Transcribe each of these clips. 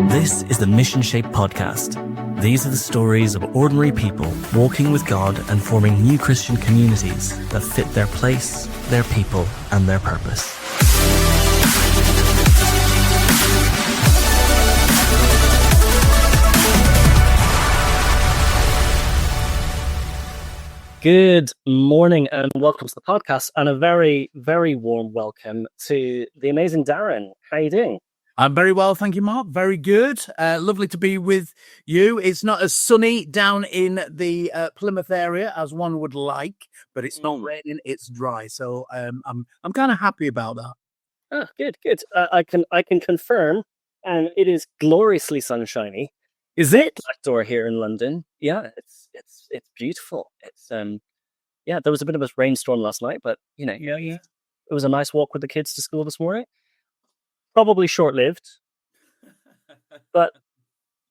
This is the Mission Shape Podcast. These are the stories of ordinary people walking with God and forming new Christian communities that fit their place, their people, and their purpose. Good morning and welcome to the podcast, and a very, very warm welcome to the amazing Darren. How are you doing? I'm very well, thank you, Mark. Very good. Lovely to be with you. It's not as sunny down in the Plymouth area as one would like, but it's not raining. It's dry, so I'm kind of happy about that. Oh, good. I can confirm, and it is gloriously sunshiny. Is it? Back door here in London. Yeah, it's beautiful. It's there was a bit of a rainstorm last night, but yeah. It was a nice walk with the kids to school this morning. Probably short-lived, but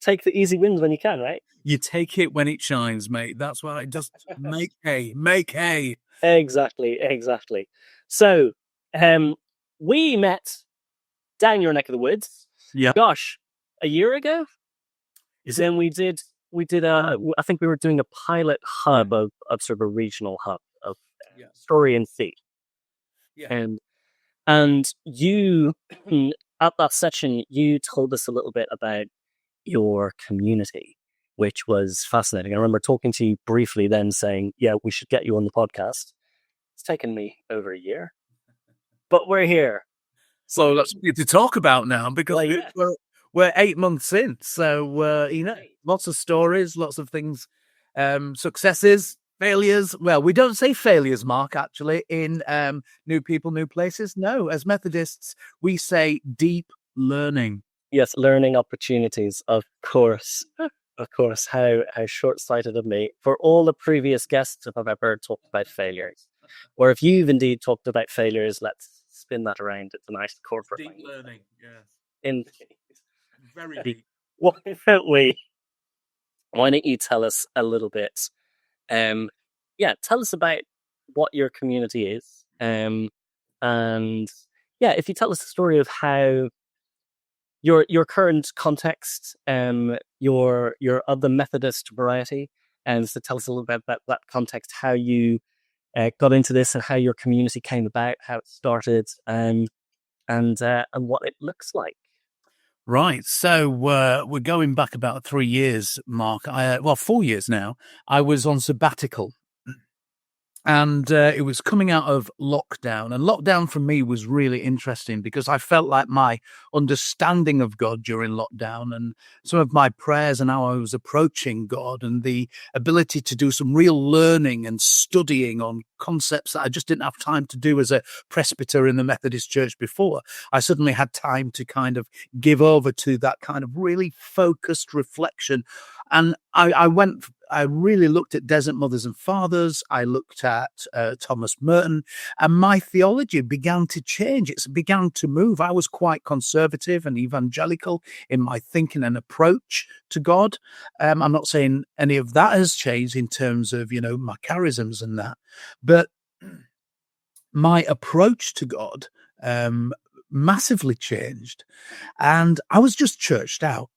take the easy wins when you can, right? You take it when it shines, mate. That's why it does. Make hay. Exactly. So, we met down your neck of the woods. Yeah. Gosh, a year ago. Then we did. I think we were doing a pilot hub of sort of a regional hub of Story and Sea. Yeah. And you, at that session, you told us a little bit about your community, which was fascinating. I remember talking to you briefly then saying, yeah, we should get you on the podcast. It's taken me over a year, but we're here. So that's something to talk about now, because we're 8 months in. So, lots of stories, lots of things, successes, failures. Well, we don't say failures, Mark, actually, in New People, New Places. No, as Methodists, we say deep learning. Yes, learning opportunities, of course. Of course, how short-sighted of me. For all the previous guests, if I've ever talked about failures, or if you've indeed talked about failures, let's spin that around. It's a nice corporate deep learning, yes. Indeed. Very deep. Why don't you tell us a little bit? Tell us about what your community is, and if you tell us the story of how your current context, your of the Methodist variety, and so tell us a little bit about that context, how you got into this, and how your community came about, how it started, and what it looks like. Right. So we're going back about 3 years, Mark. 4 years now. I was on sabbatical. And it was coming out of lockdown. And lockdown for me was really interesting because I felt like my understanding of God during lockdown and some of my prayers and how I was approaching God and the ability to do some real learning and studying on concepts that I just didn't have time to do as a presbyter in the Methodist Church before. I suddenly had time to kind of give over to that kind of really focused reflection. And I really looked at Desert Mothers and Fathers. I looked at Thomas Merton, and my theology began to change. It began to move. I was quite conservative and evangelical in my thinking and approach to God. I'm not saying any of that has changed in terms of, my charisms and that, but my approach to God massively changed. And I was just churched out.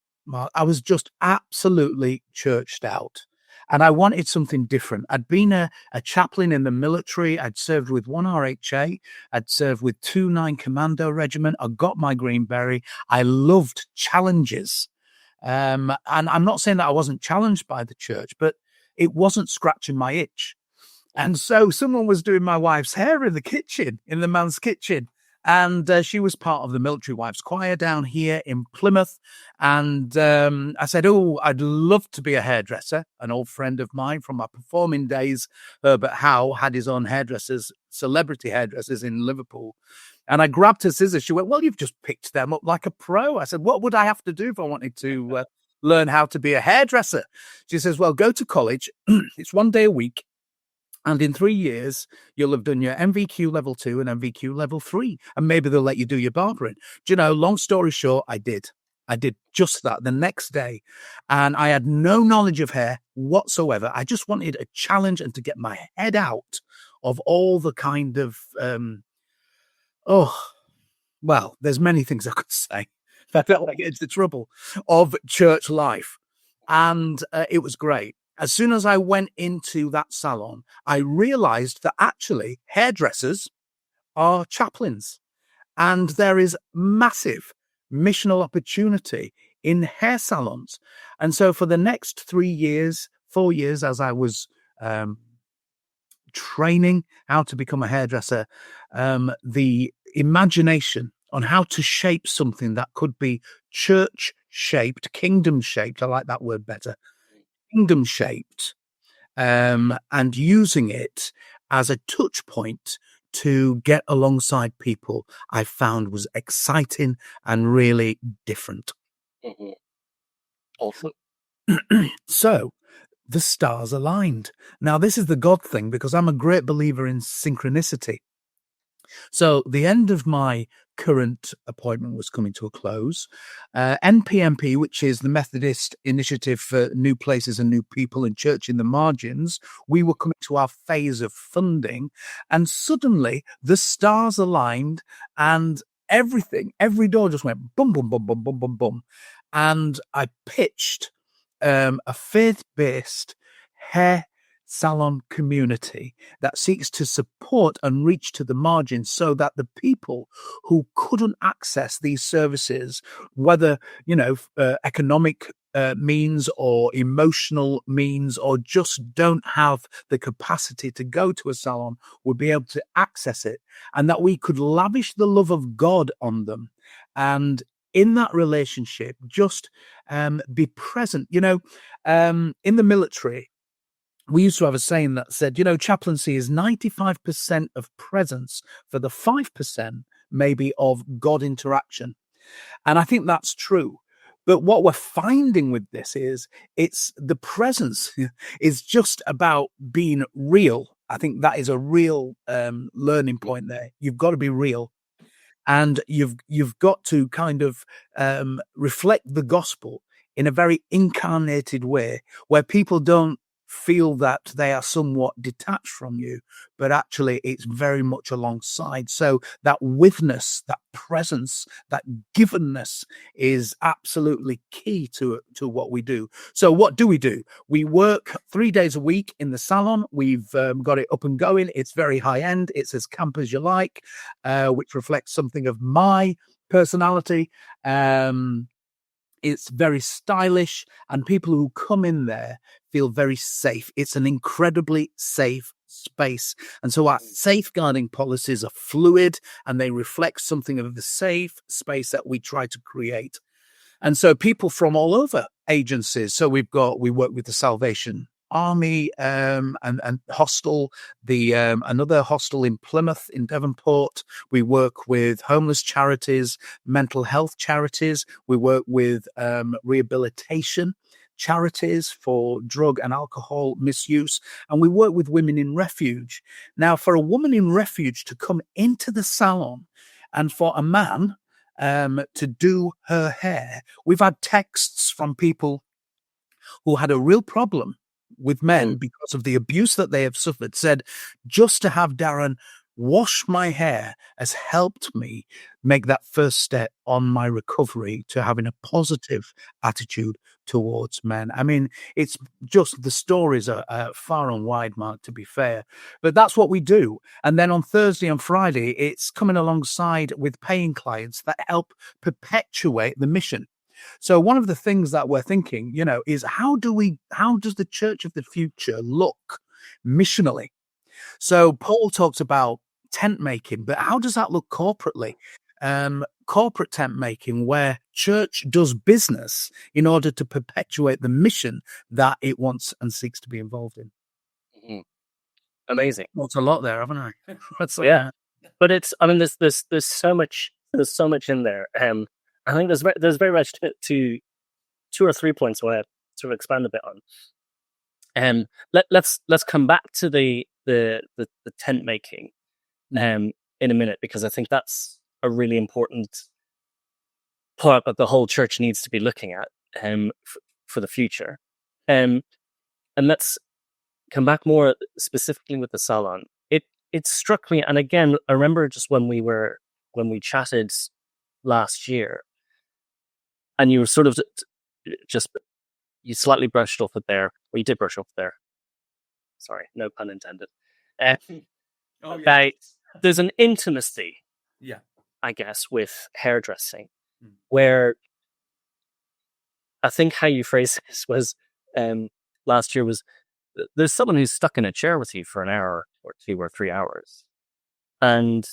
I was just absolutely churched out. And I wanted something different. I'd been a chaplain in the military. I'd served with 1 RHA. I'd served with 2 9 Commando Regiment. I got my Green Beret. I loved challenges. And I'm not saying that I wasn't challenged by the church, but it wasn't scratching my itch. And so someone was doing my wife's hair in the kitchen, in the man's kitchen. And she was part of the Military Wives Choir down here in Plymouth. And I said, I'd love to be a hairdresser. An old friend of mine from my performing days, Herbert Howe, had his own celebrity hairdressers in Liverpool. And I grabbed her scissors. She went, well, you've just picked them up like a pro. I said, what would I have to do if I wanted to learn how to be a hairdresser? She says, well, go to college. It's 1 day a week. And in 3 years, you'll have done your MVQ level 2 and MVQ level 3. And maybe they'll let you do your barbering. Do you know, long story short, I did. I did just that the next day. And I had no knowledge of hair whatsoever. I just wanted a challenge and to get my head out of all the kind of, there's many things I could say. I felt like it's the trouble of church life. And it was great. As soon as I went into that salon, I realized that actually hairdressers are chaplains. And there is massive missional opportunity in hair salons. And so for the next 4 years, as I was training how to become a hairdresser, the imagination on how to shape something that could be church shaped, kingdom shaped, I like that word better, kingdom shaped, and using it as a touch point to get alongside people, I found was exciting and really different. Mm-hmm. Awesome. So the stars aligned. Now, this is the God thing because I'm a great believer in synchronicity. So the end of my current appointment was coming to a close. NPMP, which is the Methodist Initiative for New Places and New People in Church in the Margins, we were coming to our phase of funding, and suddenly the stars aligned and every door just went boom, boom, boom, boom, boom, boom, boom. And I pitched a faith-based hair salon community that seeks to support and reach to the margins so that the people who couldn't access these services, whether, economic means or emotional means, or just don't have the capacity to go to a salon, would be able to access it, and that we could lavish the love of God on them. And in that relationship, just be present. In the military, we used to have a saying that said, chaplaincy is 95% of presence for the 5% maybe of God interaction. And I think that's true. But what we're finding with this is it's the presence is just about being real. I think that is a real learning point there. You've got to be real. And you've got to kind of reflect the gospel in a very incarnated way where people don't feel that they are somewhat detached from you, but actually it's very much alongside. So that witness, that presence, that givenness is absolutely key to what we do. So what do? We work 3 days a week in the salon. We've got it up and going. It's very high end. It's as camp as you like, which reflects something of my personality. It's very stylish, and people who come in there feel very safe. It's an incredibly safe space. And so our safeguarding policies are fluid, and they reflect something of the safe space that we try to create. And so people from all over agencies. So we work with the Salvation Army and hostel, another hostel in Plymouth in Devonport. We work with homeless charities, mental health charities. We work with rehabilitation charities for drug and alcohol misuse, and we work with women in refuge. Now, for a woman in refuge to come into the salon and for a man to do her hair, we've had texts from people who had a real problem with men because of the abuse that they have suffered, said, just to have Darren wash my hair has helped me make that first step on my recovery to having a positive attitude towards men. I mean, it's just the stories are far and wide, Mark, to be fair. But that's what we do. And then on Thursday and Friday, it's coming alongside with paying clients that help perpetuate the mission. So one of the things that we're thinking, is how does the church of the future look missionally? So Paul talks about tent making, but how does that look corporately? Corporate tent making, where church does business in order to perpetuate the mission that it wants and seeks to be involved in. Mm-hmm. Amazing. Well, it's a lot there, haven't I? Yeah, but there's so much in there. I think there's very much to 2 or 3 points where I sort of expand a bit on. Let's come back to the tent making in a minute, because I think that's a really important part that the whole church needs to be looking at for the future. And let's come back more specifically with the salon. It struck me, and again, I remember just when we chatted last year, and you were sort of just, you slightly brushed off it there. Well, you did brush off there. Sorry, no pun intended. About there's an intimacy, I guess, with hairdressing, where I think how you phrased this was last year was there's someone who's stuck in a chair with you for an hour or 2 or 3 hours, and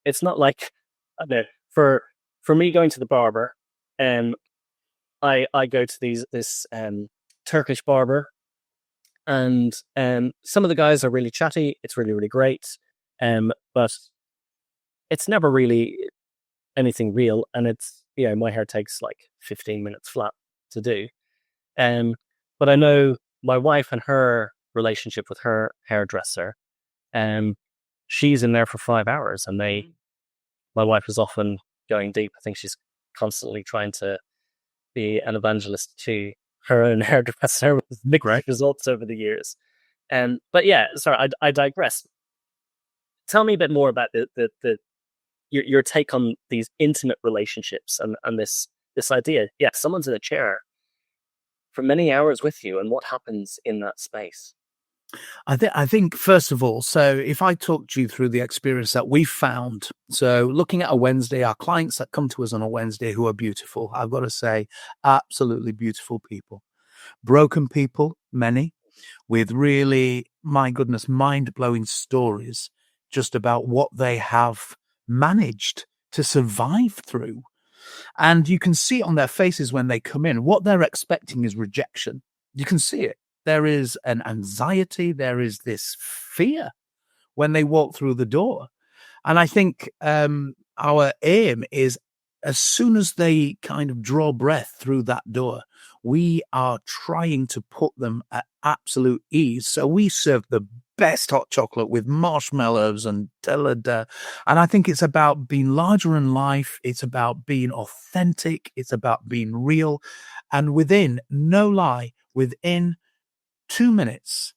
it's not like I don't know, for me going to the barber, I go to this Turkish barber, and some of the guys are really chatty. It's really, really great, but it's never really anything real, and it's, you know, my hair takes like 15 minutes flat to do. But I know my wife and her relationship with her hairdresser, she's in there for 5 hours, and my wife is often going deep. I think she's constantly trying to be an evangelist to her own hairdresser with mixed results over the years. But yeah, sorry, I digress. Tell me a bit more about your take on these intimate relationships and this idea. Yeah, someone's in a chair for many hours with you, and what happens in that space? I think first of all, so if I talked you through the experience that we found, so looking at a Wednesday, our clients that come to us on a Wednesday who are beautiful, I've got to say, absolutely beautiful people, broken people, many, with really, my goodness, mind-blowing stories just about what they have managed to survive through. And you can see it on their faces when they come in. What they're expecting is rejection. You can see it. There is an anxiety. There is this fear when they walk through the door. And I think our aim is, as soon as they kind of draw breath through that door, we are trying to put them at absolute ease. So we serve the best hot chocolate with marshmallows and and I think it's about being larger in life. It's about being authentic. It's about being real. And within, no lie, within 2 minutes,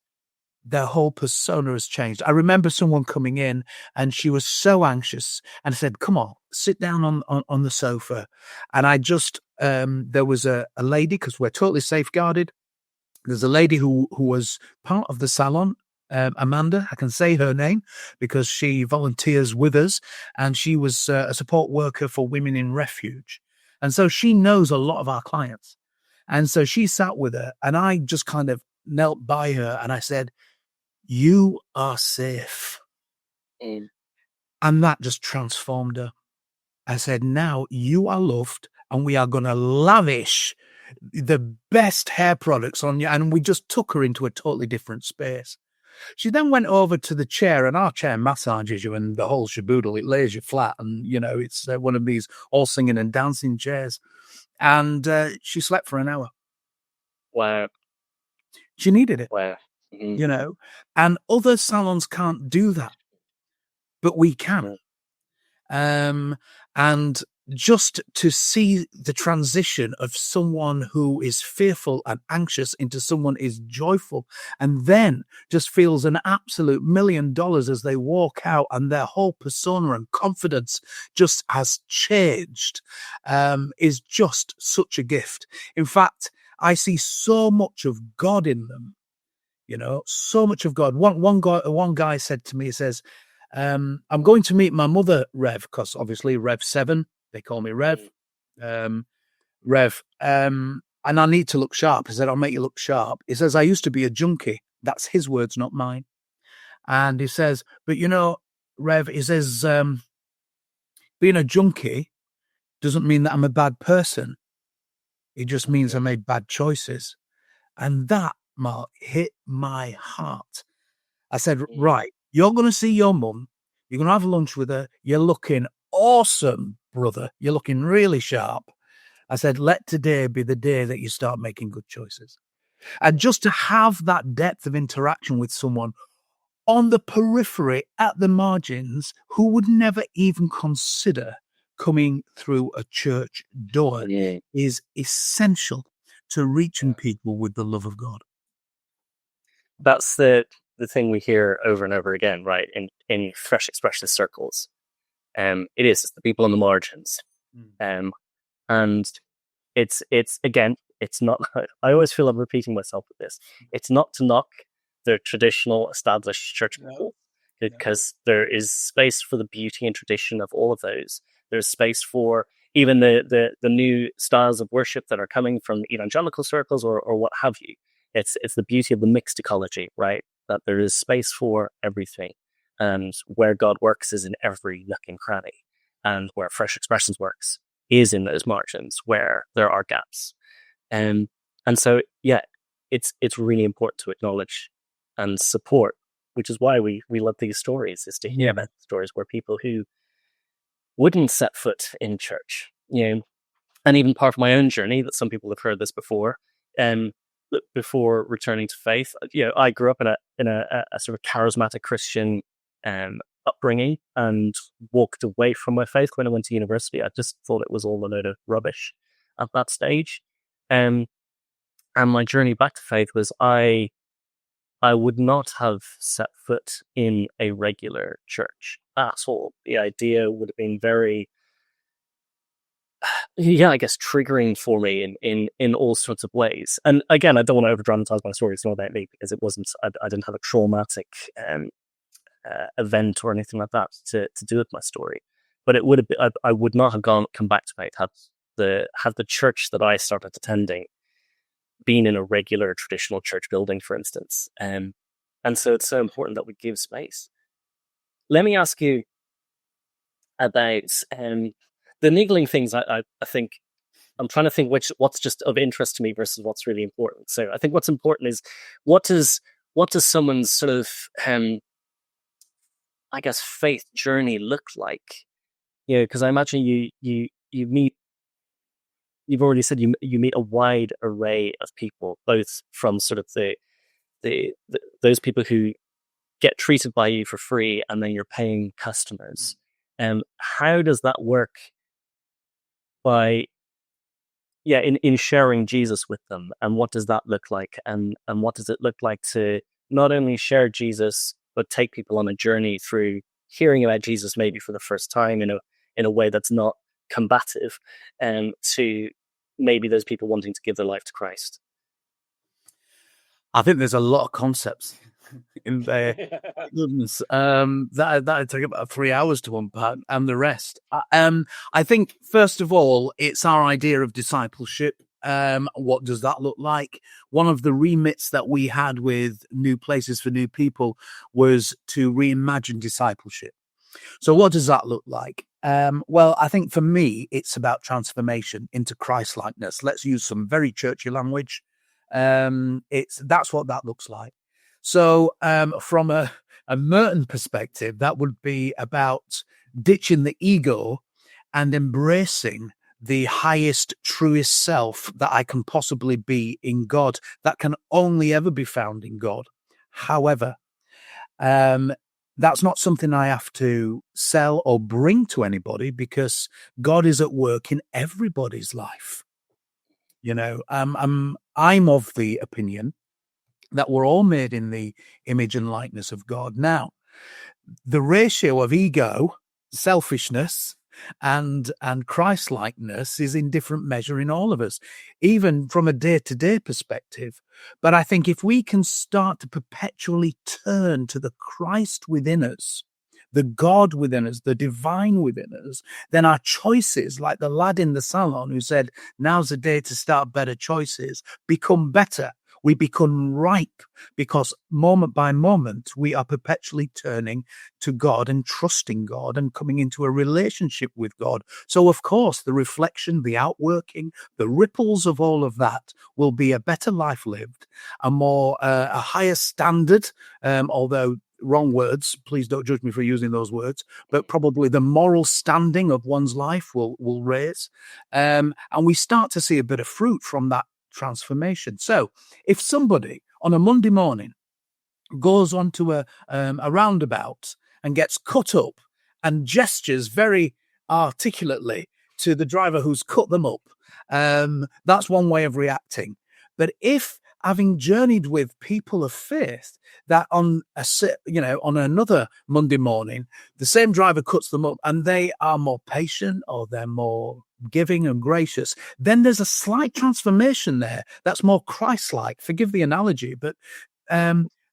their whole persona has changed. I remember someone coming in and she was so anxious and said, come on, sit down on the sofa. And I just, there was a lady, because we're totally safeguarded. There's a lady who was part of the salon, Amanda. I can say her name because she volunteers with us, and she was a support worker for women in refuge. And so she knows a lot of our clients. And so she sat with her, and I just kind of knelt by her and I said, you are safe. And that just transformed her. I said, now you are loved, and we are going to lavish the best hair products on you. And we just took her into a totally different space. She then went over to the chair, and our chair massages you and the whole shaboodle. It lays you flat. And, you know, it's one of these all singing and dancing chairs. And she slept for an hour. Wow. She needed it. Wow. Mm-hmm. You know, and other salons can't do that, but we can. And just to see the transition of someone who is fearful and anxious into someone is joyful, and then just feels an absolute $1 million as they walk out, and their whole persona and confidence just has changed, is just such a gift. In fact, I see so much of God in them. You know, so much of God. One guy said to me, he says, I'm going to meet my mother, Rev, because obviously Rev 7, they call me Rev. Rev, and I need to look sharp. He said, I'll make you look sharp. He says, I used to be a junkie. That's his words, not mine. And he says, but you know, Rev, he says, being a junkie doesn't mean that I'm a bad person. It just means I made bad choices. And that, Mark, hit my heart. I said, right, you're going to see your mum. You're going to have lunch with her. You're looking awesome, brother. You're looking really sharp. I said, let today be the day that you start making good choices. And just to have that depth of interaction with someone on the periphery, at the margins, who would never even consider coming through a church door is essential to reaching people with the love of God. That's the thing we hear over and over again, right? In fresh expressionist circles, it's the people on the margins, and again, it's not. I always feel I'm repeating myself with this. It's not to knock the traditional established church people, because there is space for the beauty and tradition of all of those. There's space for even the new styles of worship that are coming from evangelical circles or what have you. It's the beauty of the mixed ecology, right? That there is space for everything, and where God works is in every nook and cranny, and where Fresh Expressions works is in those margins where there are gaps. And so, yeah, it's really important to acknowledge and support, which is why we love these stories, is to hear about stories where people who wouldn't set foot in church, and even part of my own journey, that some people have heard this before, before returning to faith. I grew up in a sort of charismatic Christian upbringing, and walked away from my faith when I went to university. I just thought it was all a load of rubbish at that stage. And my journey back to faith was I would not have set foot in a regular church at all. The idea would have been very, I guess, triggering for me in all sorts of ways. And again, I don't want to over dramatize my story. It's not about me, because it wasn't. I didn't have a traumatic event or anything like that to do with my story. But it would have been, I would not have come back to faith had the church that I started attending been in a regular traditional church building, for instance. And so it's so important that we give space. Let me ask you about the niggling things. I think I'm trying to think what's just of interest to me versus what's really important. So I think what's important is what does someone's sort of I guess faith journey look like? Because I imagine you meet. You've already said you meet a wide array of people, both from sort of the those people who get treated by you for free, and then you're paying customers. How does that work? By in sharing Jesus with them, and what does that look like? And what does it look like to not only share Jesus, but take people on a journey through hearing about Jesus, maybe for the first time, in a way that's not combative, to maybe those people wanting to give their life to Christ? I think there's a lot of concepts in there. Goodness, that take about 3 hours to unpack, and the rest. I think first of all, it's our idea of discipleship. What does that look like? One of the remits that we had with New Places for New People was to reimagine discipleship. So what does that look like? Well, I think for me, it's about transformation into Christ-likeness. Let's use some very churchy language. That's what that looks like. So from a Merton perspective, that would be about ditching the ego and embracing the highest, truest self that I can possibly be in God, that can only ever be found in God. However, that's not something I have to sell or bring to anybody, because God is at work in everybody's life. I'm of the opinion that we're all made in the image and likeness of God. Now, the ratio of ego, selfishness, and Christ-likeness is in different measure in all of us, even from a day-to-day perspective. But I think if we can start to perpetually turn to the Christ within us, the God within us, the divine within us, then our choices, like the lad in the salon who said, now's the day to start better choices, become better. We become ripe, because moment by moment, we are perpetually turning to God and trusting God and coming into a relationship with God. So, of course, the reflection, the outworking, the ripples of all of that will be a better life lived, a higher standard, although wrong words, please don't judge me for using those words, but probably the moral standing of one's life will raise. And we start to see a bit of fruit from that transformation. So if somebody on a Monday morning goes onto a roundabout and gets cut up and gestures very articulately to the driver who's cut them up, that's one way of reacting. But if, having journeyed with people of faith, that on another Monday morning, the same driver cuts them up and they are more patient, or they're more giving and gracious, then there's a slight transformation there that's more Christ-like. Forgive the analogy, but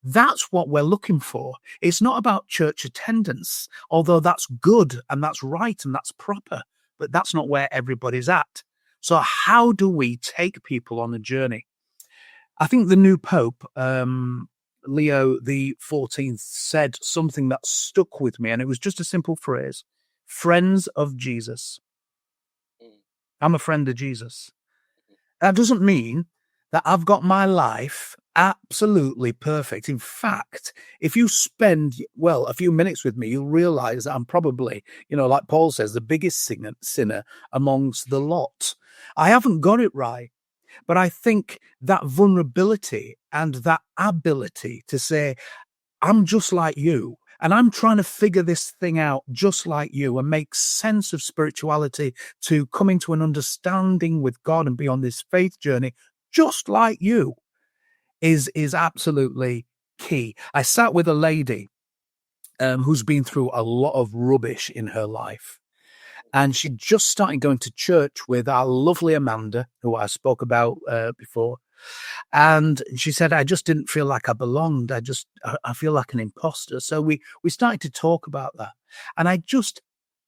that's what we're looking for. It's not about church attendance, although that's good and that's right and that's proper, but that's not where everybody's at. So how do we take people on a journey? I think the new Pope, Leo the 14th, said something that stuck with me, and it was just a simple phrase: friends of Jesus. I'm a friend of Jesus. That doesn't mean that I've got my life absolutely perfect. In fact, if you spend, a few minutes with me, you'll realize that I'm probably, like Paul says, the biggest sinner amongst the lot. I haven't got it right, but I think that vulnerability and that ability to say, I'm just like you, and I'm trying to figure this thing out just like you and make sense of spirituality to come into an understanding with God and be on this faith journey just like you is absolutely key. I sat with a lady who's been through a lot of rubbish in her life. And she just started going to church with our lovely Amanda, who I spoke about before. And she said, I just didn't feel like I belonged. I feel like an imposter. So we started to talk about that. And I just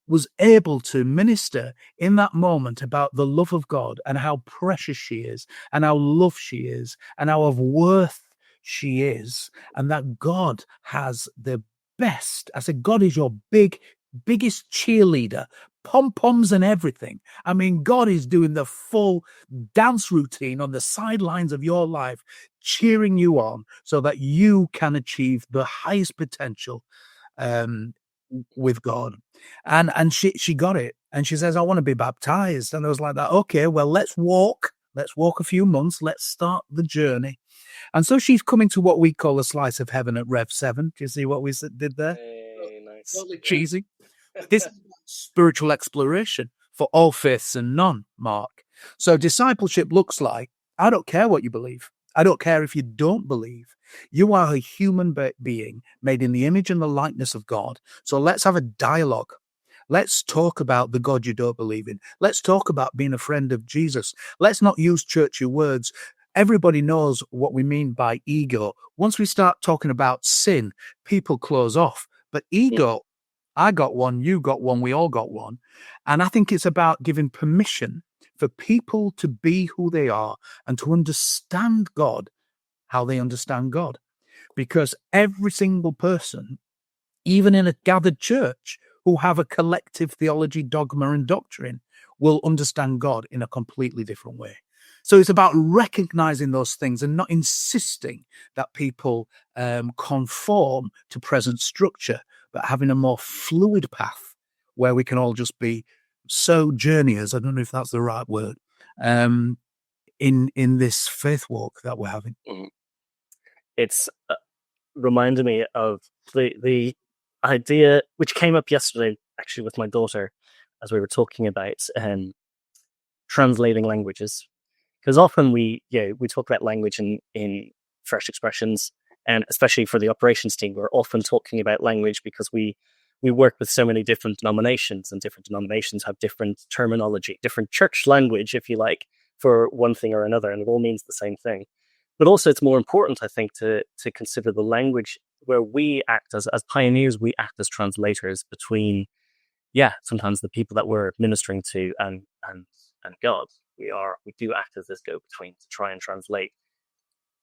was able to minister in that moment about the love of God and how precious she is and how loved she is and how of worth she is, and that God has the best. I said, God is your biggest cheerleader, pom-poms and everything. I mean, God is doing the full dance routine on the sidelines of your life, cheering you on so that you can achieve the highest potential with God. And she got it. And she says, I want to be baptized. And I was like that. Okay, well, let's walk a few months. Let's start the journey. And so she's coming to what we call a slice of heaven at Rev 7. Do you see what we did there? Hey, nice. Totally cheesy. This is spiritual exploration for all faiths and none, Mark. So discipleship looks like, I don't care what you believe. I don't care if you don't believe. You are a human being made in the image and the likeness of God. So let's have a dialogue. Let's talk about the God you don't believe in. Let's talk about being a friend of Jesus. Let's not use churchy words. Everybody knows what we mean by ego. Once we start talking about sin, people close off. But ego, I got one, you got one, we all got one. And I think it's about giving permission for people to be who they are and to understand God how they understand God. Because every single person, even in a gathered church, who have a collective theology, dogma, and doctrine, will understand God in a completely different way. So it's about recognizing those things and not insisting that people conform to present structure, but having a more fluid path where we can all just be sojourners. I don't know if that's the right word, in this faith walk that we're having. It's reminded me of the idea which came up yesterday, actually, with my daughter, as we were talking about translating languages. Because often we talk about language in Fresh Expressions, and especially for the operations team, we're often talking about language because we work with so many different denominations, and different denominations have different terminology, different church language, if you like, for one thing or another, and it all means the same thing. But also it's more important, I think, to consider the language where we act as pioneers. We act as translators between, sometimes the people that we're ministering to and God. We do act as this go-between to try and translate,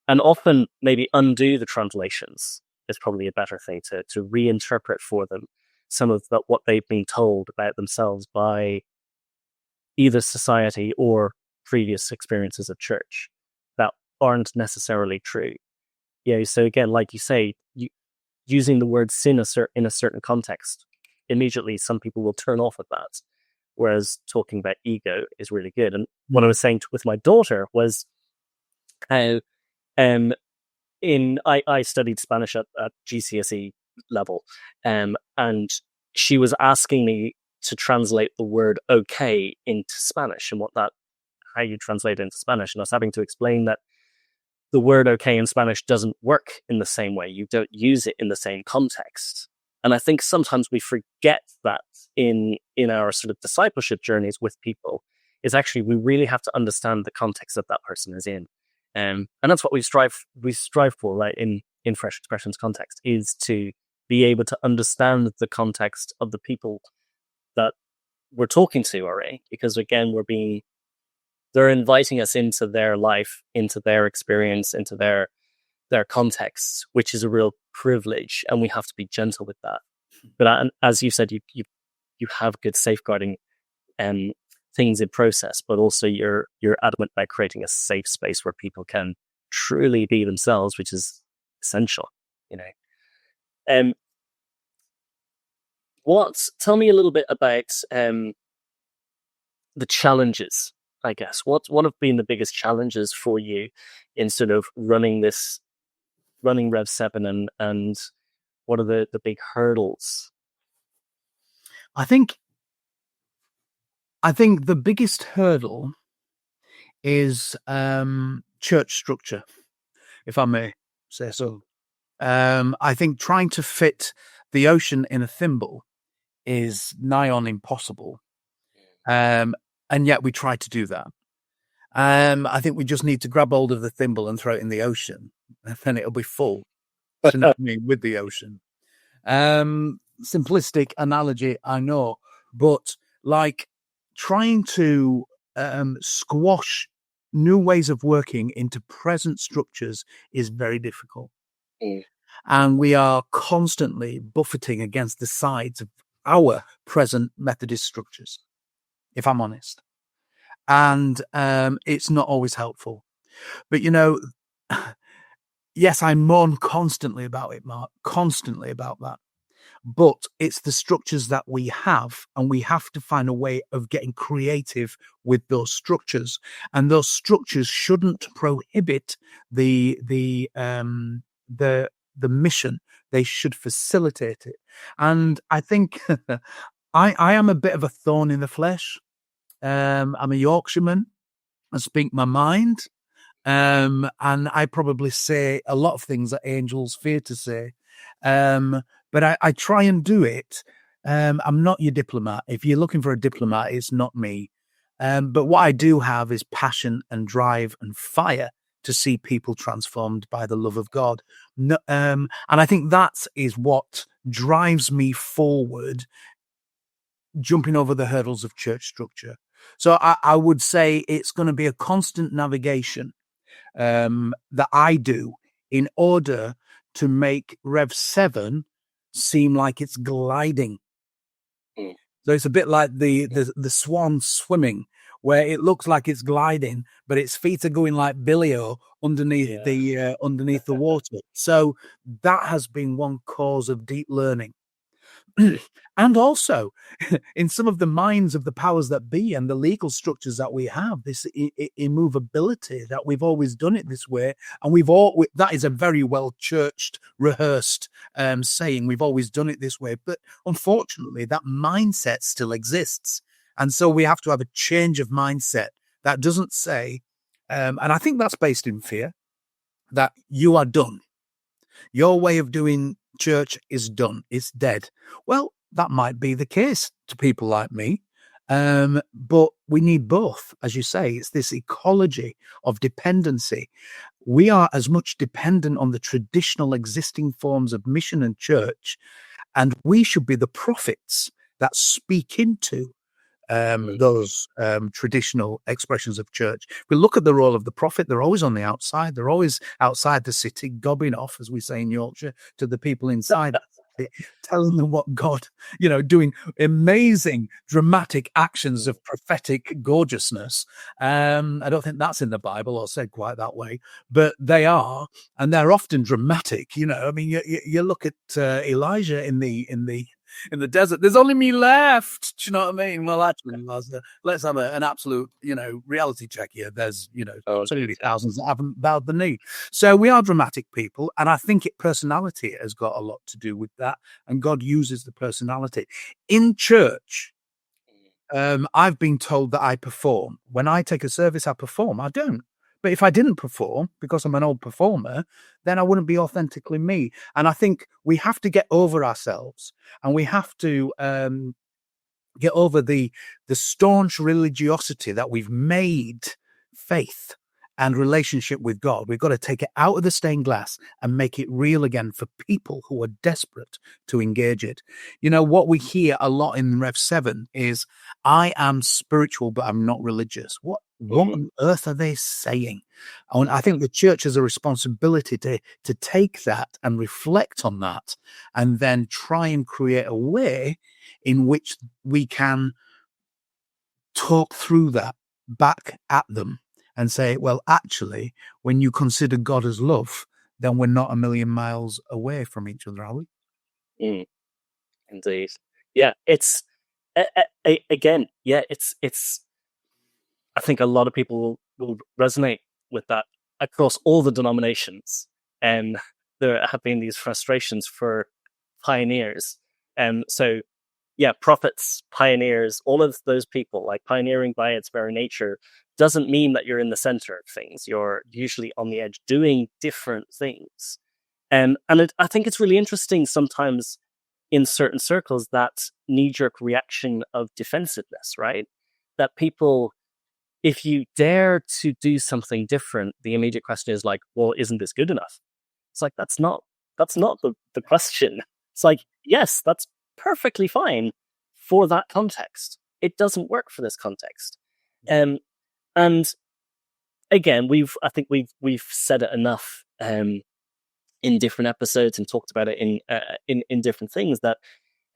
and often maybe undo the translations is probably a better thing, to reinterpret for them some of what they've been told about themselves by either society or previous experiences of church that aren't necessarily true. So again, like you say, using the word sin in a certain context, immediately some people will turn off at that. Whereas talking about ego is really good. And what I was saying with my daughter was how I studied Spanish at GCSE level, and she was asking me to translate the word okay into Spanish and how you translate it into Spanish. And I was having to explain that the word okay in Spanish doesn't work in the same way. You don't use it in the same context And I think sometimes we forget that in our sort of discipleship journeys with people, is actually we really have to understand the context that person is in. And that's what we strive for, right? In Fresh Expressions context, is to be able to understand the context of the people that we're talking to already, because again, they're inviting us into their life, into their experience, into their contexts, which is a real privilege, and we have to be gentle with that. But as you said, you have good safeguarding things in process, but also you're adamant about creating a safe space where people can truly be themselves, which is essential, you know. Tell me a little bit about the challenges, I guess. What have been the biggest challenges for you in sort of running Rev 7, and what are the big hurdles? I think the biggest hurdle is church structure, if I may say so. I think trying to fit the ocean in a thimble is nigh on impossible. And yet we try to do that. I think we just need to grab hold of the thimble and throw it in the ocean, and then it'll be full. You know what I mean? With the ocean. Simplistic analogy, I know, but like trying to squash new ways of working into present structures is very difficult. And we are constantly buffeting against the sides of our present Methodist structures, if I'm honest. And it's not always helpful. But, you know, yes, I mourn constantly about it, Mark, constantly about that. But it's the structures that we have, and we have to find a way of getting creative with those structures. And those structures shouldn't prohibit the mission. They should facilitate it. And I think I am a bit of a thorn in the flesh. I'm a Yorkshireman. I speak my mind. And I probably say a lot of things that angels fear to say. But I try and do it. I'm not your diplomat. If you're looking for a diplomat, it's not me. But what I do have is passion and drive and fire to see people transformed by the love of God. And I think that is what drives me forward, jumping over the hurdles of church structure. So I would say it's going to be a constant navigation that I do in order to make Rev 7 seem like it's gliding. So it's a bit like the swan swimming, where it looks like it's gliding, but its feet are going like billy-o underneath the water. So that has been one cause of deep learning. And also in some of the minds of the powers that be and the legal structures that we have, this immovability, that we've always done it this way. And that is a very well churched, rehearsed saying, we've always done it this way. But unfortunately, that mindset still exists. And so we have to have a change of mindset that doesn't say, and I think that's based in fear, that you are done. Your way of doing church is done. It's dead. Well, that might be the case to people like me. But we need both. As you say, it's this ecology of dependency. We are as much dependent on the traditional existing forms of mission and church, and we should be the prophets that speak into those traditional expressions of church. If we look at the role of the prophet, they're always on the outside. They're always outside the city, gobbing off, as we say in Yorkshire, to the people inside, telling them what God, doing amazing, dramatic actions of prophetic gorgeousness. I don't think that's in the Bible or said quite that way, but they are, and they're often dramatic. I mean, you look at Elijah in the desert. There's only me left. Do you know what I mean? Well, actually, let's have an absolute, reality check here. There's, certainly thousands that haven't bowed the knee. So we are dramatic people. And I think personality has got a lot to do with that. And God uses the personality. In church, I've been told that I perform. When I take a service, I perform. I don't. But if I didn't perform because I'm an old performer, then I wouldn't be authentically me. And I think we have to get over ourselves, and we have to get over the staunch religiosity that we've made faith and relationship with God. We've got to take it out of the stained glass and make it real again for people who are desperate to engage it. You know, what we hear a lot in Rev 7 is, I am spiritual, but I'm not religious. What on earth are they saying? And I think the church has a responsibility to take that and reflect on that, and then try and create a way in which we can talk through that back at them and say, well, actually, when you consider God as love, then we're not a million miles away from each other, are we? Indeed. Yeah, it's again, yeah, it's. I think a lot of people will resonate with that across all the denominations, and there have been these frustrations for pioneers, and so yeah, prophets, pioneers, all of those people, like pioneering by its very nature doesn't mean that you're in the center of things. You're usually on the edge doing different things. And I think it's really interesting sometimes in certain circles, that knee-jerk reaction of defensiveness, right? That people, if you dare to do something different, the immediate question is like, well, isn't this good enough? It's like, that's not the question. It's like, yes, that's perfectly fine for that context. It doesn't work for this context. And again, I think we've said it enough in different episodes and talked about it in different things, that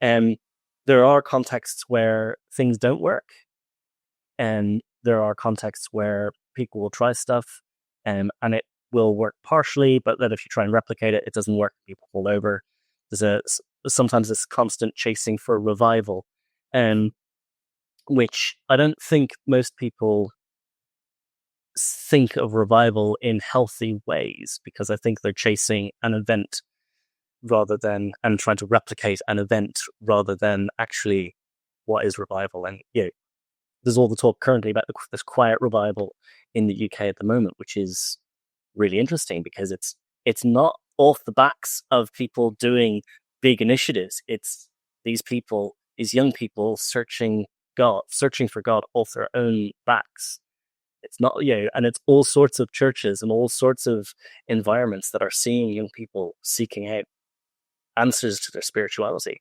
there are contexts where things don't work, and there are contexts where people will try stuff and it will work partially, but then if you try and replicate it, it doesn't work. People fall over. There's sometimes this constant chasing for revival, which I don't think most people think of revival in healthy ways, because I think they're chasing an event and trying to replicate an event rather than actually what is revival. And there's all the talk currently about this quiet revival in the UK at the moment, which is really interesting because it's not off the backs of people doing big initiatives. It's these young people searching for God off their own backs. It's not, and it's all sorts of churches and all sorts of environments that are seeing young people seeking out answers to their spirituality.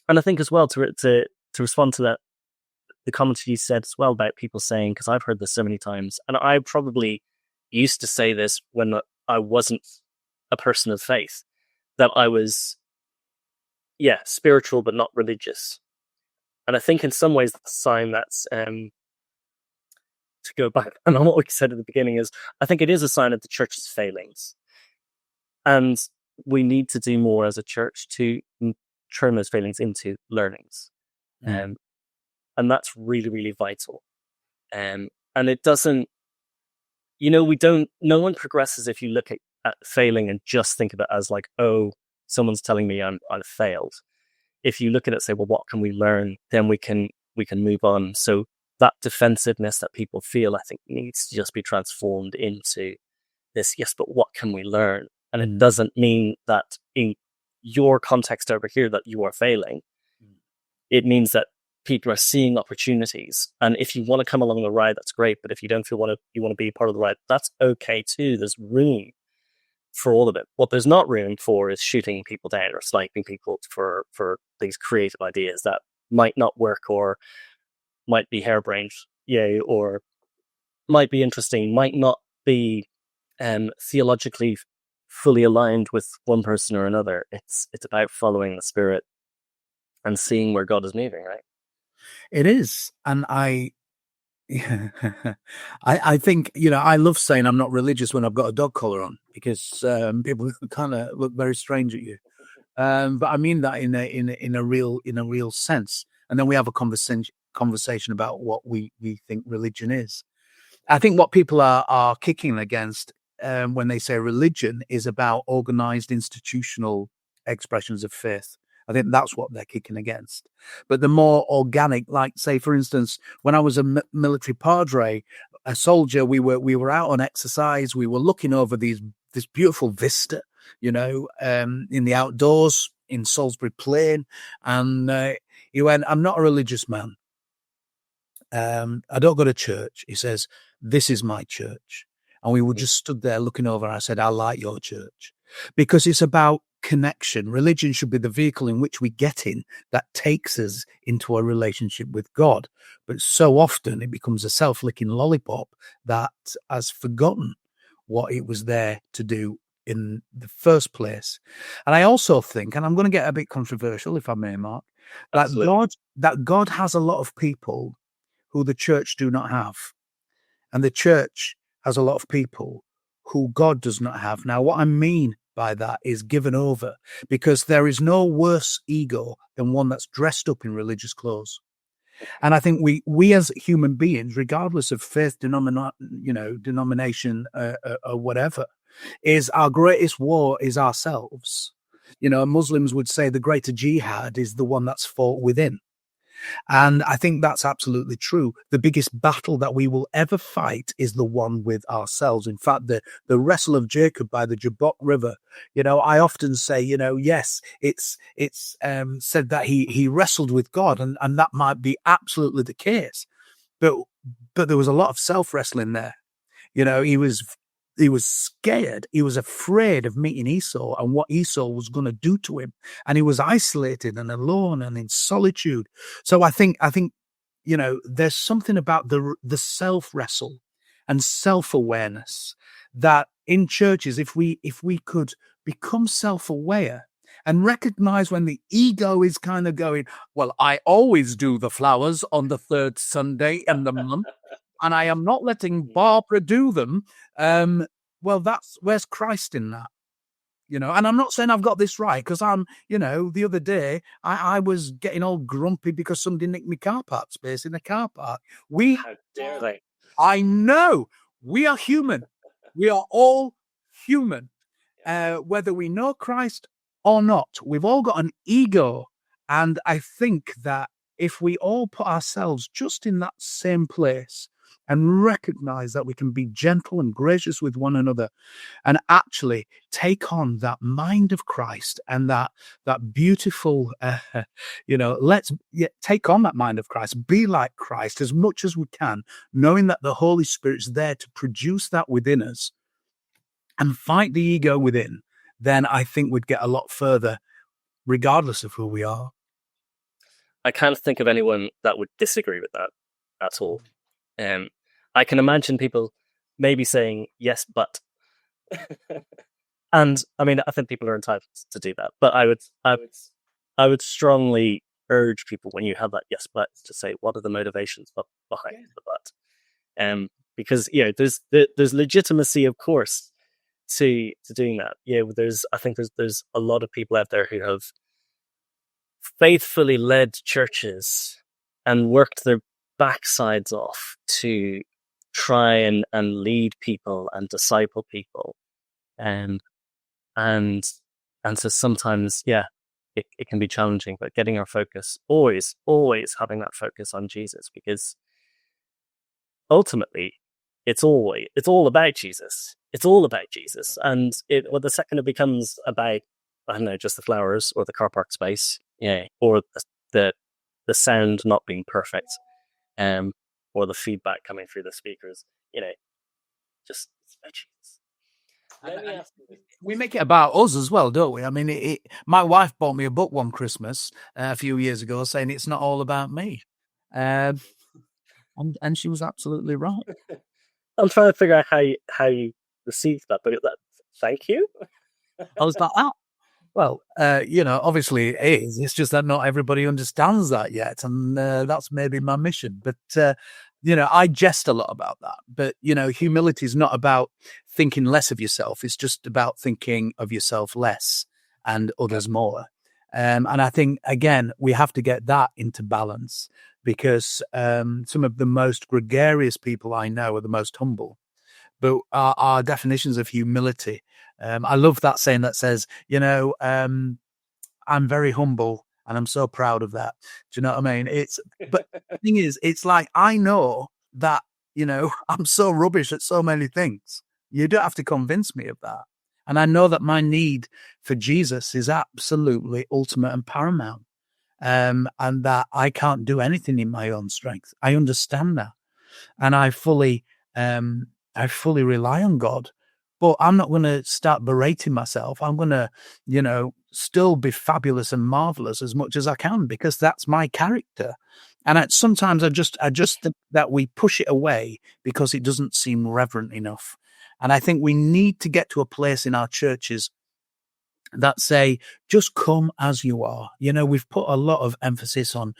And I think as well, to respond to that, the comments you said as well about people saying, because I've heard this so many times, and I probably used to say this when I wasn't a person of faith, that I was, spiritual but not religious. And I think in some ways that's a sign that's, to go back and on what we said at the beginning, is I think it is a sign of the church's failings. And we need to do more as a church to turn those failings into learnings. And that's really, really vital. And it doesn't, no one progresses if you look at failing and just think of it as like, oh, someone's telling me I've failed. If you look at it and say, well, what can we learn? Then we can move on. So that defensiveness that people feel, I think, needs to just be transformed into this, yes, but what can we learn? And it doesn't mean that in your context over here that you are failing. It means that people are seeing opportunities. And if you want to come along the ride, that's great. But if you don't feel you want to be part of the ride, that's okay too. There's room for all of it. What there's not room for is shooting people down or sniping people for these creative ideas that might not work or might be harebrained, or might be interesting, might not be theologically fully aligned with one person or another. It's about following the Spirit and seeing where God is moving, right? It is. And I think, I love saying I'm not religious when I've got a dog collar on, because people kind of look very strange at you. But I mean that in a real sense. And then we have a conversation about what we think religion is. I think what people are kicking against when they say religion is about organized institutional expressions of faith. I think that's what they're kicking against. But the more organic, like, say, for instance, when I was a military padre, a soldier. We were out on exercise. We were looking over this beautiful vista, in the outdoors in Salisbury Plain, and he went, "I'm not a religious man. I don't go to church." He says, "This is my church." And we were just stood there looking over. I said, "I like your church," because it's about connection. Religion should be the vehicle in which we get in that takes us into a relationship with God. But so often it becomes a self-licking lollipop that has forgotten what it was there to do in the first place. And I also think, and I'm going to get a bit controversial, if I may, Mark, that God has a lot of people who the church do not have. And the church has a lot of people who God does not have. Now, what I mean by that is given over, because there is no worse ego than one that's dressed up in religious clothes. And I think we as human beings, regardless of faith, denomination, or whatever, is our greatest war is ourselves. Muslims would say the greater jihad is the one that's fought within. And I think that's absolutely true. The biggest battle that we will ever fight is the one with ourselves. In fact, the wrestle of Jacob by the Jabbok River, I often say, yes, it's said that he wrestled with God, and that might be absolutely the case. But there was a lot of self-wrestling there. He was scared. He was afraid of meeting Esau and what Esau was going to do to him. And he was isolated and alone and in solitude. So I think, there's something about the self-wrestle and self-awareness that in churches, if we could become self-aware and recognize when the ego is kind of going, well, I always do the flowers on the third Sunday in the month, and I am not letting Barbara do them. Well, where's Christ in that? And I'm not saying I've got this right, because the other day I was getting all grumpy because somebody nicked me car park space in the car park. How dare they? I know we are human. We are all human, whether we know Christ or not. We've all got an ego. And I think that if we all put ourselves just in that same place and recognize that we can be gentle and gracious with one another and actually take on that mind of Christ and that beautiful, let's take on that mind of Christ, be like Christ as much as we can, knowing that the Holy Spirit's there to produce that within us and fight the ego within, then I think we'd get a lot further, regardless of who we are. I can't think of anyone that would disagree with that at all. I can imagine people maybe saying yes, but, and I mean, I think people are entitled to do that. But I would strongly urge people, when you have that yes, but, to say, what are the motivations behind the but? Because there's legitimacy, of course, to doing that. I think there's a lot of people out there who have faithfully led churches and worked their backsides off to try and lead people and disciple people, and so sometimes it can be challenging, but getting our focus, always having that focus on Jesus, because ultimately it's all about Jesus. It's all about Jesus. And the second it becomes about, I don't know, just the flowers or the car park space, or the sound not being perfect, or the feedback coming through the speakers, just it's about Jesus. We make it about us as well, don't we? I mean, my wife bought me a book one Christmas a few years ago saying it's not all about me. And she was absolutely right. I'm trying to figure out how you received that, but thank you. I was like, well, obviously it is. It's just that not everybody understands that yet. And that's maybe my mission. But, I jest a lot about that. But, humility is not about thinking less of yourself. It's just about thinking of yourself less and others more. And I think, again, we have to get that into balance, because some of the most gregarious people I know are the most humble. But our definitions of humility, I love that saying that says, I'm very humble and I'm so proud of that. Do you know what I mean? But the thing is, it's like, I know that I'm so rubbish at so many things. You don't have to convince me of that. And I know that my need for Jesus is absolutely ultimate and paramount. And that I can't do anything in my own strength. I understand that. And I fully rely on God. But I'm not going to start berating myself. I'm going to, still be fabulous and marvelous as much as I can, because that's my character. And sometimes I just think that we push it away because it doesn't seem reverent enough. And I think we need to get to a place in our churches that say, just come as you are. We've put a lot of emphasis on,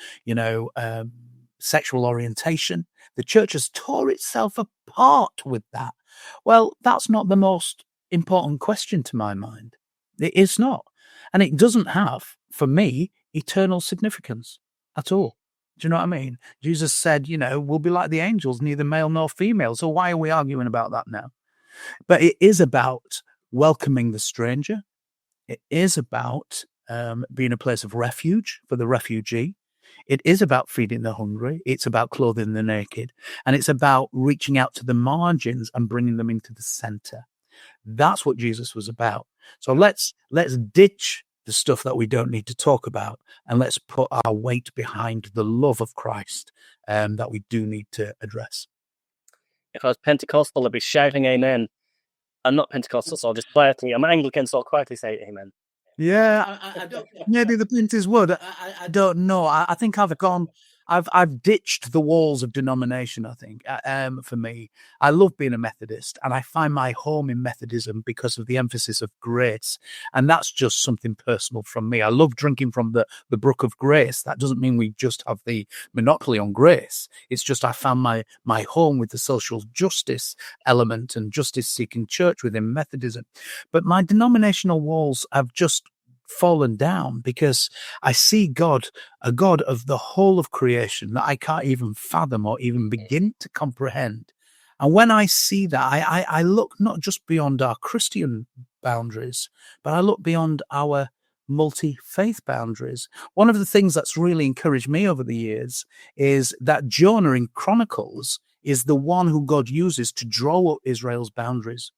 sexual orientation. The church has tore itself apart with that. Well, that's not the most important question to my mind. It is not. And it doesn't have, for me, eternal significance at all. Do you know what I mean? Jesus said, we'll be like the angels, neither male nor female. So why are we arguing about that now? But it is about welcoming the stranger. It is about being a place of refuge for the refugee. It is about feeding the hungry. It's about clothing the naked. And it's about reaching out to the margins and bringing them into the center. That's what Jesus was about. So let's ditch the stuff that we don't need to talk about, and let's put our weight behind the love of Christ that we do need to address. If I was Pentecostal, I'd be shouting amen. I'm not Pentecostal, so I'll just quietly, I'm Anglican, so I'll quietly say amen. Yeah, I don't. Maybe the Plymouth would. I don't know. I think I've ditched the walls of denomination. I think for me, I love being a Methodist, and I find my home in Methodism because of the emphasis of grace, and that's just something personal from me. I love drinking from the brook of grace. That doesn't mean we just have the monopoly on grace. It's just I found my home with the social justice element and justice-seeking church within Methodism. But my denominational walls have just fallen down because I see God, a God of the whole of creation that I can't even fathom or even begin to comprehend. And when I see that, I look not just beyond our Christian boundaries, but I look beyond our multi-faith boundaries. One of the things that's really encouraged me over the years is that Jonah in Chronicles is the one who God uses to draw up Israel's boundaries.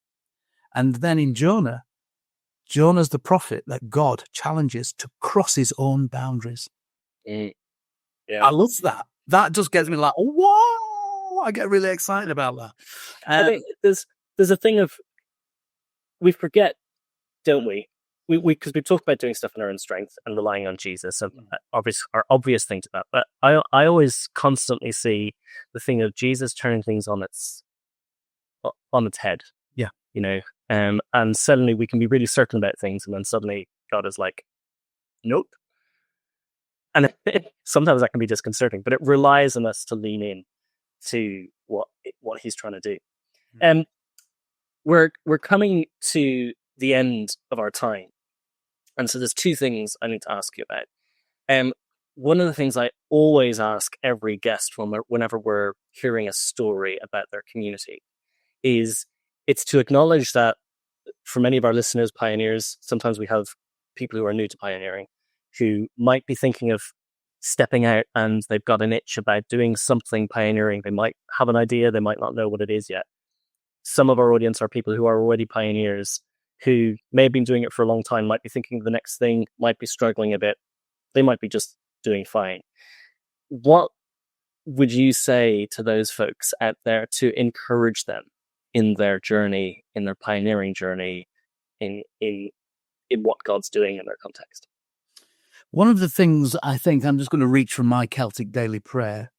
And then in Jonah's the prophet that God challenges to cross his own boundaries. Yeah. I love that. That just gets me like, whoa! I get really excited about that. I think there's a thing of, we forget, don't we? Because we talk about doing stuff in our own strength and relying on Jesus, and our obvious thing to that. But I always constantly see the thing of Jesus turning things on its head. Yeah. And suddenly we can be really certain about things, and then suddenly God is like, nope. And sometimes that can be disconcerting, but it relies on us to lean in to what he's trying to do. We're coming to the end of our time, and so there's two things I need to ask you about. One of the things I always ask every guest whenever we're hearing a story about their community is, it's to acknowledge that for many of our listeners, pioneers, sometimes we have people who are new to pioneering who might be thinking of stepping out, and they've got an itch about doing something pioneering. They might have an idea, they might not know what it is yet. Some of our audience are people who are already pioneers, who may have been doing it for a long time, might be thinking of the next thing, might be struggling a bit. They might be just doing fine. What would you say to those folks out there to encourage them in their journey, in their pioneering journey, in what God's doing in their context? One of the things I think, I'm just going to reach from my Celtic daily prayer,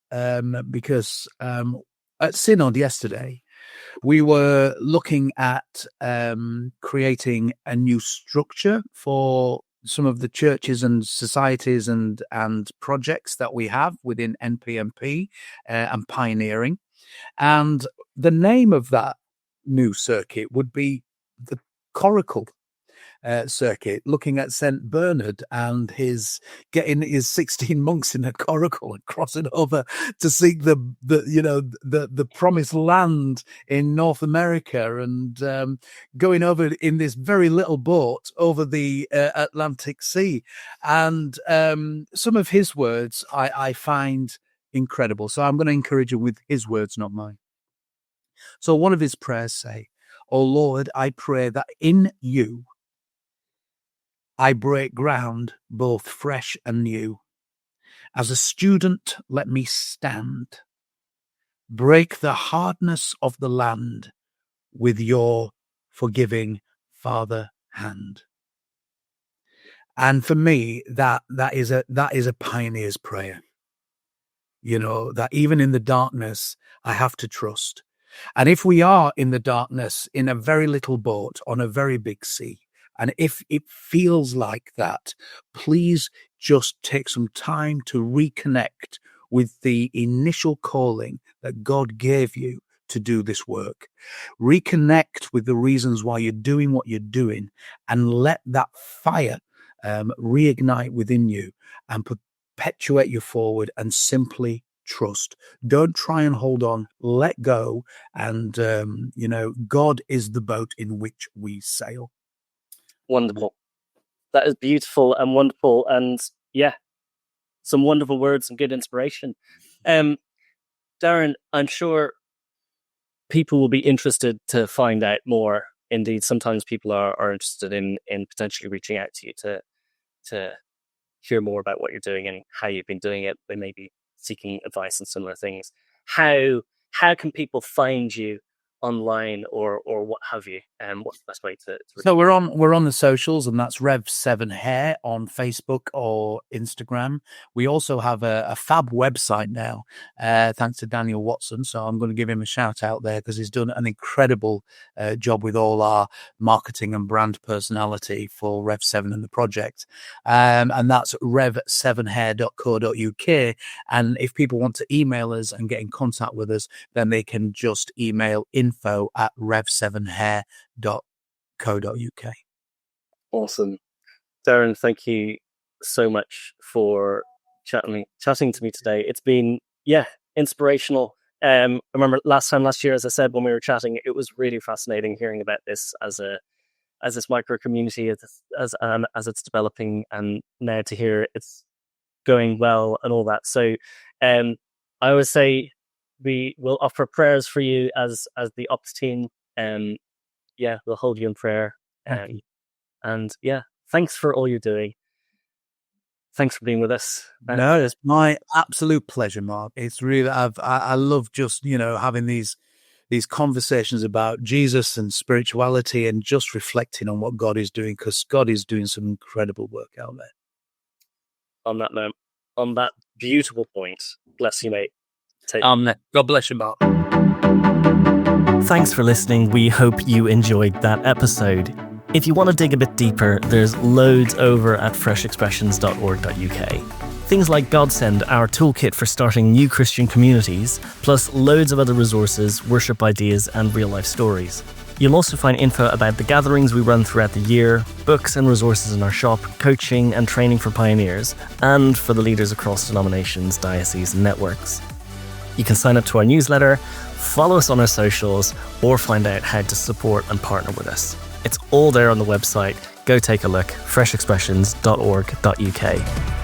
because at Synod yesterday, we were looking at creating a new structure for some of the churches and societies and projects that we have within NPMP and pioneering. And the name of that new circuit would be the Coracle circuit, looking at St. Bernard and getting his 16 monks in a coracle and crossing over to seek the promised land in North America, and going over in this very little boat over the Atlantic Sea. And some of his words I find incredible. So I'm going to encourage you with his words, not mine. So one of his prayers say, "O Lord, I pray that in you I break ground both fresh and new. As a student, let me stand. Break the hardness of the land with your forgiving Father hand." And for me, that is a pioneer's prayer. That even in the darkness, I have to trust. And if we are in the darkness in a very little boat on a very big sea, and if it feels like that, please just take some time to reconnect with the initial calling that God gave you to do this work. Reconnect with the reasons why you're doing what you're doing, and let that fire reignite within you and perpetuate you forward, and simply trust. Don't try and hold on, let go. And, God is the boat in which we sail. Wonderful. That is beautiful and wonderful. And yeah, some wonderful words and good inspiration. Darren, I'm sure people will be interested to find out more. Indeed, sometimes people are interested in potentially reaching out to you to hear more about what you're doing and how you've been doing it. They may be seeking advice and similar things. How can people find you online or what have you? And what's the best way to So we're on the socials, and that's Rev7 Hair on Facebook or Instagram. We also have a fab website now, thanks to Daniel Watson. So I'm going to give him a shout out there, because he's done an incredible job with all our marketing and brand personality for Rev7 and the project. And that's rev7hair.co.uk. And if people want to email us and get in contact with us, then they can just email info@rev7hair.co.uk. Awesome. Darren, thank you so much for chatting to me today. It's been, inspirational. I remember last year, as I said, when we were chatting, it was really fascinating hearing about this as this micro community as it's developing, and now to hear it's going well and all that. So I always say we will offer prayers for you as the ops team. We'll hold you in prayer. And thanks for all you're doing. Thanks for being with us. No, it's my absolute pleasure, Mark. It's really, I love just, having these conversations about Jesus and spirituality, and just reflecting on what God is doing, because God is doing some incredible work out there. On that note, on that beautiful point, bless you, mate. God bless you, Mark. Thanks for listening. We hope you enjoyed that episode. If you want to dig a bit deeper, there's loads over at freshexpressions.org.uk. Things like Godsend, our toolkit for starting new Christian communities, plus loads of other resources, worship ideas, and real-life stories. You'll also find info about the gatherings we run throughout the year, books and resources in our shop, coaching and training for pioneers, and for the leaders across denominations, dioceses, and networks. You can sign up to our newsletter, follow us on our socials, or find out how to support and partner with us. It's all there on the website. Go take a look, freshexpressions.org.uk.